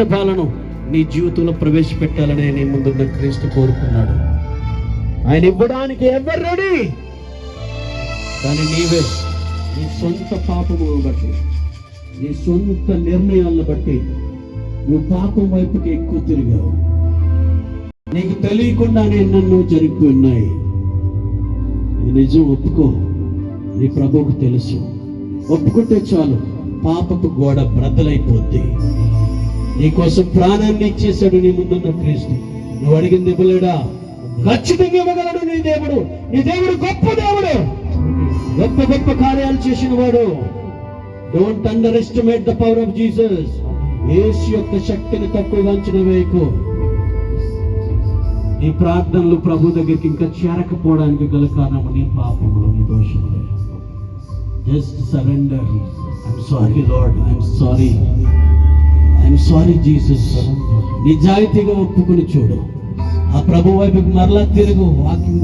పాలన నీ జీవితంలో ప్రవేశపెట్టాలని నీ ముందున్న క్రీస్తు కోరుకున్నాడు. ఆయన ఇవ్వడానికి ఎవరు రెడీ? కానీ నీవే నీ సొంత పాపమును బట్టి, నీ సొంత నిర్ణయాలను బట్టి నువ్వు పాపం వైపుకి ఎక్కువ తిరిగావు. నీకు తెలియకుండానే ఎన్నెన్నో జరిగిపోయి ఉన్నాయి. ఇది నిజం, ఒప్పుకో. నీ ప్రభువుకు తెలుసు. ఒప్పుకుంటే చాలు, పాపపు గోడ బ్రద్దలైపోద్ది. నీకోసం ప్రాణాన్ని ఇచ్చేశాడు నీ ముందున్న క్రీస్తు. నువ్వు అడిగింది ఇవ్వలేడా? ఖచ్చితంగా ఇవ్వగలడు నీ దేవుడు. నీ దేవుడు గొప్ప దేవుడు, గొప్ప గొప్ప కార్యాలు చేసిన వాడు. Don't underestimate the power of Jesus. Yesu యొక్క శక్తిని తక్కువ అంచనా వేయకు. నీ ప్రార్థనలు ప్రభు దగ్గరికి ఇంకా చేరకపోవడానికి గల కారణము నీ పాపములు, నీ దోషములు. Just surrender. I'm sorry lord, I'm sorry Jesus. నిజాయితీగా ఒప్పుకుని చూడు. ఆ ప్రభు వైపుకి మరలా తిరుగు. వాకింగ్